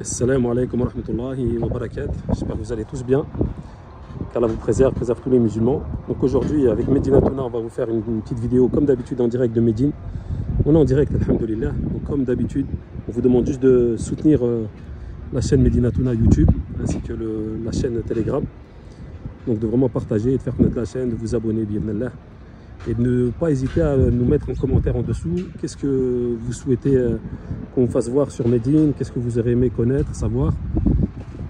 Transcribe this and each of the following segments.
Assalamu alaikum wa rahmatullahi wa barakatuh. J'espère que vous allez tous bien. Qu'Allah vous préserve tous les musulmans. Donc aujourd'hui, avec Medina Touna, on va vous faire une petite vidéo comme d'habitude en direct de Médine. On est en direct, alhamdoulilah. Donc comme d'habitude, on vous demande juste de soutenir la chaîne Medina Touna YouTube ainsi que la chaîne Telegram. Donc de vraiment partager et de faire connaître la chaîne, de vous abonner, bi'idhnillah. Et de ne pas hésiter à nous mettre en commentaire en dessous qu'est-ce que vous souhaitez qu'on fasse voir sur Médine, qu'est-ce que vous aurez aimé connaître, savoir,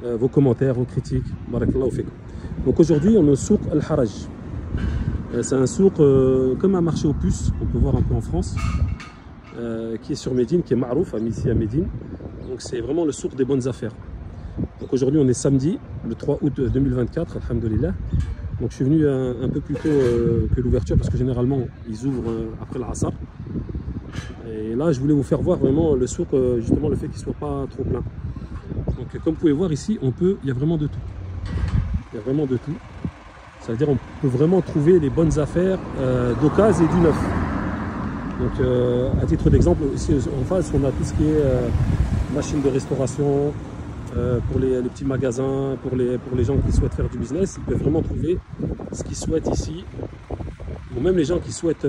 vos commentaires, vos critiques. Barakallahu fikum. Donc aujourd'hui on est au souk Al-Haraj. C'est un souk comme un marché aux puces, on peut voir un peu en France, qui est sur Médine, qui est ma'rouf ici à Médine. Donc c'est vraiment le souk des bonnes affaires. Donc aujourd'hui on est samedi, le 3 août 2024, alhamdoulilah. Donc je suis venu un peu plus tôt que l'ouverture parce que généralement ils ouvrent après l'Asr. Et là je voulais vous faire voir vraiment le souk, justement le fait qu'il ne soit pas trop plein. Donc comme vous pouvez voir ici, il y a vraiment de tout. Il y a vraiment de tout. Ça veut dire on peut vraiment trouver les bonnes affaires d'occasion et du neuf. Donc à titre d'exemple, ici en face on a tout ce qui est machine de restauration. Pour les petits magasins, pour les gens qui souhaitent faire du business, ils peuvent vraiment trouver ce qu'ils souhaitent ici. Ou même les gens qui souhaitent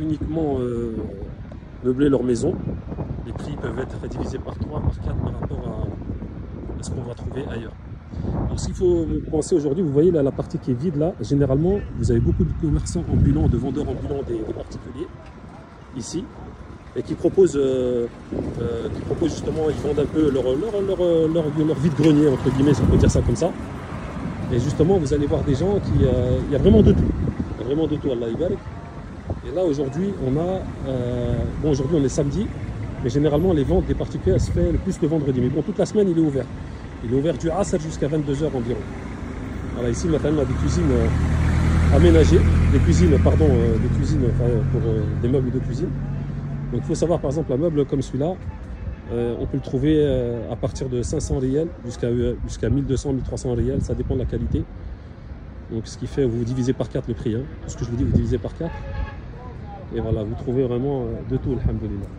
uniquement meubler leur maison, les prix peuvent être divisés par 3, par 4 par rapport à ce qu'on va trouver ailleurs. Donc s'il faut penser aujourd'hui, vous voyez là la partie qui est vide là, généralement vous avez beaucoup de commerçants ambulants, de vendeurs ambulants des particuliers ici. Et qui proposent justement, ils vendent un peu leur vide-grenier, entre guillemets, si on peut dire ça comme ça. Et justement, vous allez voir des gens qui... il y a vraiment de tout. Il y a vraiment de tout, Allah Ibarak. Et là, aujourd'hui, bon, aujourd'hui, on est samedi, mais généralement, les ventes des particuliers, elles se font le plus le vendredi. Mais bon, toute la semaine, il est ouvert. Il est ouvert du Asr jusqu'à 22 h environ. Voilà, ici, maintenant, on a des cuisines aménagées. Des cuisines pour des meubles de cuisine. Donc il faut savoir par exemple un meuble comme celui-là, on peut le trouver à partir de 500 riels jusqu'à 1200, 1300 riels, ça dépend de la qualité. Donc ce qui fait, vous divisez par 4 le prix, hein. Tout ce que je vous dis, vous divisez par 4. Et voilà, vous trouvez vraiment de tout, alhamdoulilah.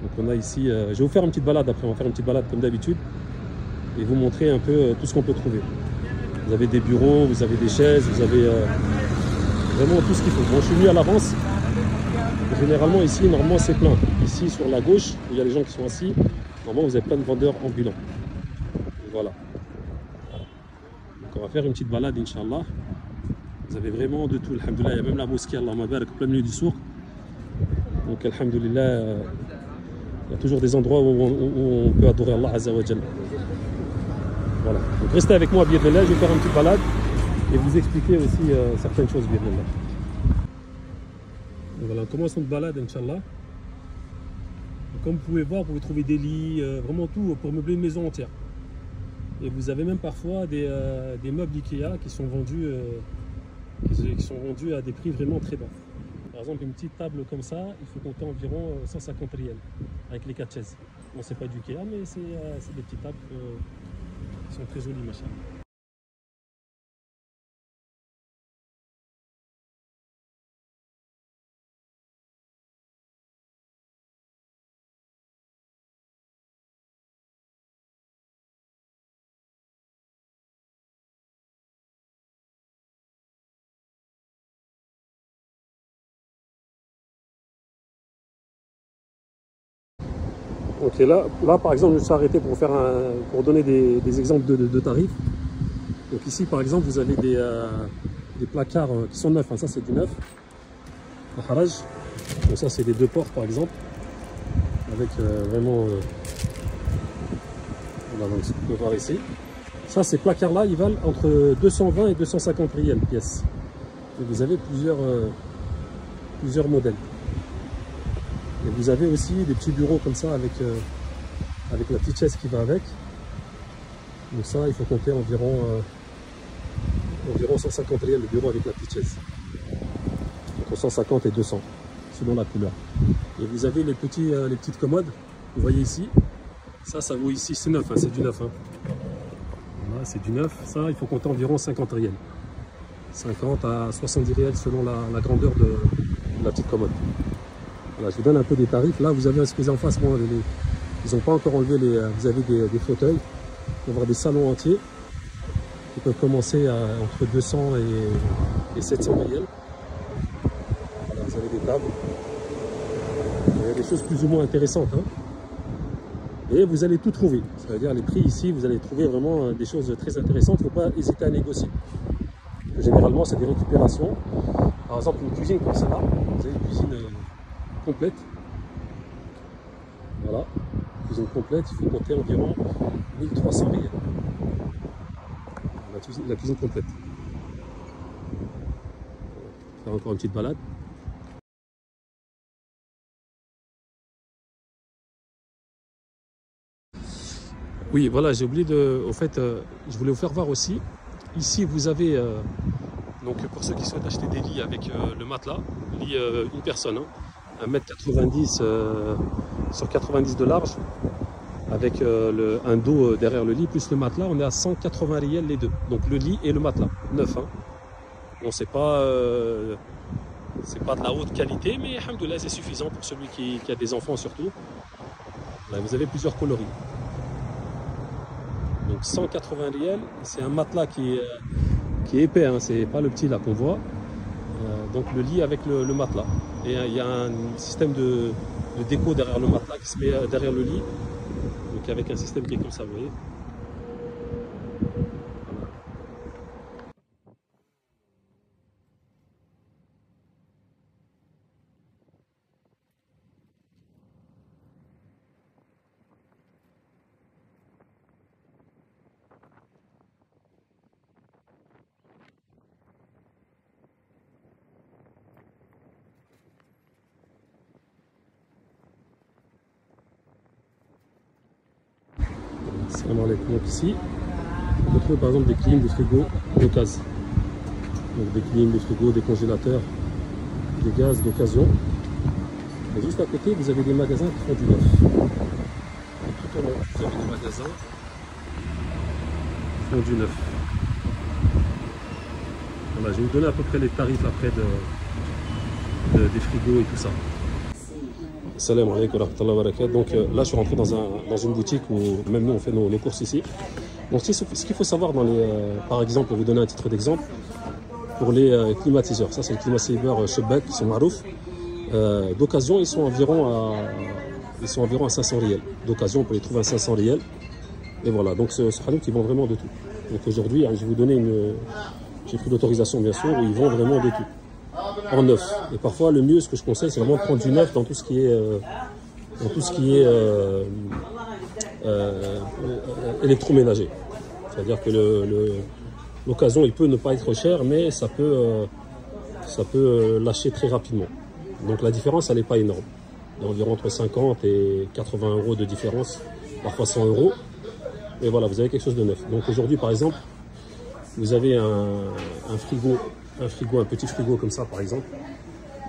Donc on a ici, je vais vous faire une petite balade après, on va faire une petite balade comme d'habitude. Et vous montrer un peu tout ce qu'on peut trouver. Vous avez des bureaux, vous avez des chaises, vous avez vraiment tout ce qu'il faut. Bon, je suis venu à l'avance. Généralement ici, normalement c'est plein. Ici sur la gauche, où il y a les gens qui sont assis, normalement vous avez plein de vendeurs ambulants. Voilà. Donc on va faire une petite balade, Inch'Allah. Vous avez vraiment de tout, alhamdoulilah. Il y a même la mosquée, Allahumma barak, plein milieu du souk. Donc alhamdoulilah, il y a toujours des endroits où on peut adorer Allah Azza wa Jalla. Voilà. Donc restez avec moi, bi'idhnillah, je vais faire une petite balade et vous expliquer aussi certaines choses, bi'idhnillah. Voilà, on commence notre balade, Inch'Allah. Comme vous pouvez voir, vous pouvez trouver des lits, vraiment tout pour meubler une maison entière. Et vous avez même parfois des meubles Ikea qui sont vendus à des prix vraiment très bas. Par exemple, une petite table comme ça, il faut compter environ 150 riels avec les 4 chaises. Bon, c'est pas du Ikea, mais c'est des petites tables qui sont très jolies, machin. Ok, là par exemple, je me suis arrêté pour donner des exemples de tarifs. Donc ici par exemple, vous avez des placards qui sont neufs, hein. Ça c'est du neuf, le Haraj. Donc ça c'est des 2 portes par exemple, avec vraiment, voilà, donc, on peut voir ici. Ça, ces placards là, ils valent entre 220 et 250 riels pièce. Et vous avez plusieurs modèles. Et vous avez aussi des petits bureaux comme ça avec la petite chaise qui va avec. Donc ça, il faut compter environ 150 riels le bureau avec la petite chaise. Entre 150 et 200, selon la couleur. Et vous avez les petites commodes, vous voyez ici. Ça vaut ici, c'est neuf, hein, c'est du neuf. Hein. Voilà, c'est du neuf. Ça, il faut compter environ 50 riels. 50 à 70 riels selon la grandeur de la petite commode. Voilà, je vous donne un peu des tarifs. Là, vous avez exposé en face, moi, Ils n'ont pas encore enlevé les... Vous avez des fauteuils. Il va y avoir des salons entiers qui peuvent commencer entre 200 et 700 riels. Voilà, vous avez des tables. Il y a des choses plus ou moins intéressantes. Hein. Et vous allez tout trouver. Ça veut dire les prix ici, vous allez trouver vraiment des choses très intéressantes. Il ne faut pas hésiter à négocier. Généralement, c'est des récupérations. Par exemple, une cuisine comme celle-là, vous avez une cuisine complète. Voilà, cuisine complète, il faut compter environ 1300 riels. La cuisine complète. On va faire encore une petite balade. Oui, voilà, j'ai oublié de... Au fait, je voulais vous faire voir aussi. Ici, vous avez, donc pour ceux qui souhaitent acheter des lits avec le matelas, lit une personne, hein, 1m90 sur 90 de large, avec un dos derrière le lit, plus le matelas, on est à 180 riels les deux. Donc le lit et le matelas, neuf. Hein. Bon, c'est pas de la haute qualité, mais alhamdoulilah, c'est suffisant pour celui qui a des enfants surtout. Là, vous avez plusieurs coloris. Donc 180 riels, c'est un matelas qui est épais, hein, c'est pas le petit là qu'on voit. Donc le lit avec le matelas. Et il y a un système de déco derrière le matelas qui se met derrière le lit. Donc avec un système qui est comme ça, vous voyez. Salam alaikum. Donc ici, on peut trouver par exemple des clim, des frigos d'occasion. Donc des clim, des frigos, des congélateurs, des gaz d'occasion. Et juste à côté, vous avez des magasins qui font du neuf. Tout au long, vous avez des magasins qui font du neuf. Voilà, je vais vous donner à peu près les tarifs après des frigos et tout ça. Salam alaikum wa rahmatullahi wa barakatuh. Donc là, je suis rentré dans une boutique où même nous, on fait nos courses ici. Donc ce qu'il faut savoir dans les... par exemple, pour vous donner un titre d'exemple, pour les climatiseurs. Ça, c'est les climatiseurs Shebak qui sont marouf. D'occasion, ils sont environ à 500 riels. D'occasion, on peut les trouver à 500 riels. Et voilà, donc ce hanout, ils vendent vraiment de tout. Donc aujourd'hui, je vais vous donner j'ai pris l'autorisation, bien sûr, où ils vendent vraiment de tout. En neuf. Et parfois, le mieux, ce que je conseille, c'est vraiment de prendre du neuf dans tout ce qui est, électroménager. C'est-à-dire que l'occasion, il peut ne pas être cher, mais ça peut lâcher très rapidement. Donc la différence, elle n'est pas énorme. Il y a environ entre 50 et 80 euros de différence, parfois 100 euros. Et voilà, vous avez quelque chose de neuf. Donc aujourd'hui, par exemple, vous avez un frigo, un petit frigo comme ça, par exemple.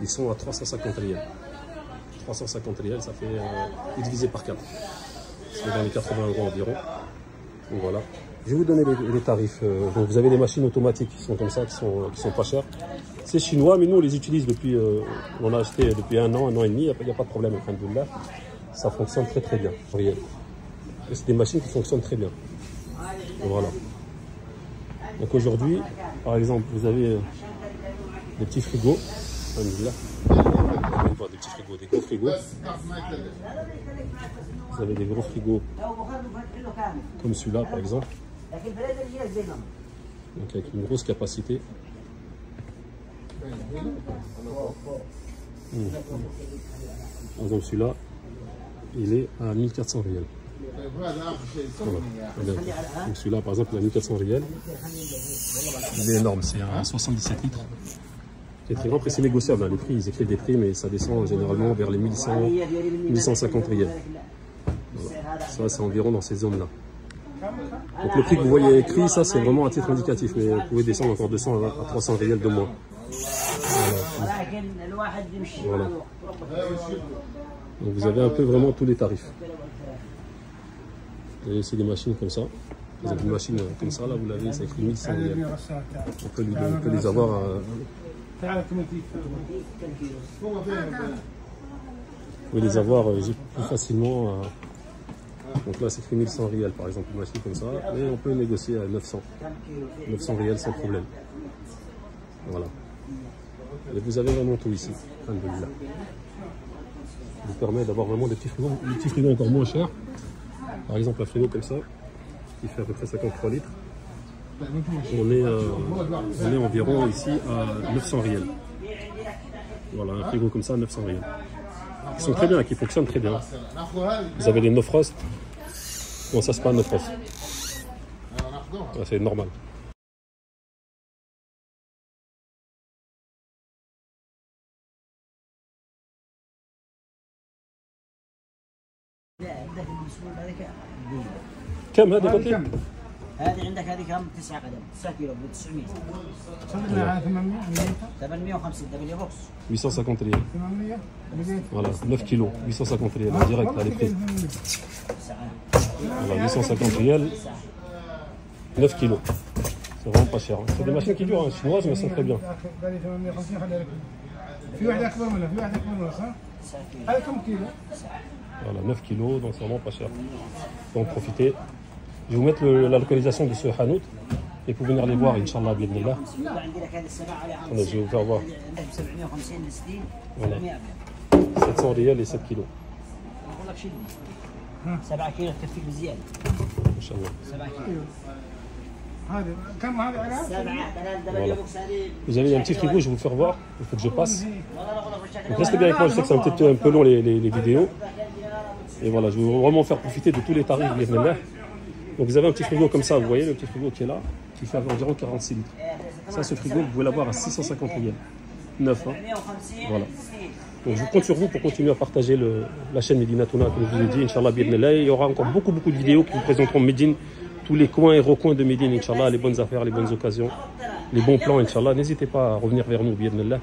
Ils sont à 350 riels. 350 riels, ça fait divisé par 4. C'est dans les 80 euros environ. Donc voilà. Je vais vous donner les tarifs. Donc vous avez des machines automatiques qui sont comme ça, qui sont pas chères. C'est chinois, mais nous on les utilise depuis, on a acheté depuis un an et demi, il n'y a pas de problème, alhamdoulilah. Ça fonctionne très très bien. C'est des machines qui fonctionnent très bien. Donc voilà. Donc aujourd'hui, par exemple, vous avez des petits frigos. Alhamdoulilah. Des petits frigos, des gros frigos. Vous avez des gros frigos comme celui-là, par exemple. Donc avec une grosse capacité. Par exemple, celui-là, il est à 1400 riels. Voilà. Donc celui-là, par exemple, il est à 1400 riels. Il est énorme, c'est un 77 litres. C'est très grand, après c'est négociable. Hein. Les prix, ils écrivent des prix, mais ça descend généralement vers les 1100, 1150 riels. Voilà. Ça, c'est environ dans ces zones-là. Donc le prix que vous voyez écrit, ça c'est vraiment un titre indicatif, mais vous pouvez descendre encore 200 à 300 riels de moins. Voilà. Donc vous avez un peu vraiment tous les tarifs. Et c'est des machines comme ça. Vous avez une machine comme ça, là vous l'avez, ça écrit 1100 riels. On peut les avoir plus facilement Donc là, c'est écrit 1100 riels par exemple, une machine comme ça. Mais on peut négocier à 900. 900 riels sans problème. Voilà. Et vous avez vraiment tout ici. Alhamdoulilah. Ça vous permet d'avoir vraiment des petits frigos encore moins chers. Par exemple, un frigo comme ça, qui fait à peu près 53 litres. On est environ ici à 900 riels. Voilà, un frigo comme ça à 900 riels. Ils sont très bien, qui fonctionnent très bien. Vous avez les no frost. Bon, ça c'est pas un no frost. C'est normal. كم هذه قلت لي؟ هذه عندك هذه كم 9 قدم 9 كيلو ب 900 850 دبليو بوكس 850 ريال. Voilà, 9 kilos, 850 riels en direct à les prix. Voilà, 850 riels, 9 kilos. C'est vraiment pas cher. Hein. C'est des machines qui durent, hein, chinoises, mais elles sont très bien. Voilà, 9 kilos, donc c'est vraiment pas cher. Donc profitez. Je vais vous mettre la localisation de ce hanout et pour venir les voir, Inch'Allah, bi'idhnillah. Je vais vous faire voir. Voilà. 700 riels et 7 kilos. 7 كيلو تكفيك بزياده. ما شاء الله. 7 كيلو. هذا كم هذا على؟ 7 بوكس هذه. Vous avez un petit frigo, je vais vous faire voir. Il faut que je passe. Donc restez bien avec moi, je sais que c'est peut-être un peu long les vidéos. Et voilà, je vais vraiment faire profiter de tous les tarifs, bi'idhnillah. Donc vous avez un petit frigo comme ça, vous voyez le petit frigo qui est là, qui fait environ 46 litres. Ça, ce frigo, vous pouvez l'avoir à 650 riels. Neuf, hein. Voilà. Donc je compte sur vous pour continuer à partager la chaîne Medina Touna, comme je vous ai dit, Inch'Allah, bi'idhnillah. Il y aura encore beaucoup de vidéos qui vous présenteront Médine, tous les coins et recoins de Médine, Inch'Allah, les bonnes affaires, les bonnes occasions, les bons plans, Inch'Allah. N'hésitez pas à revenir vers nous, bi'idhnillah.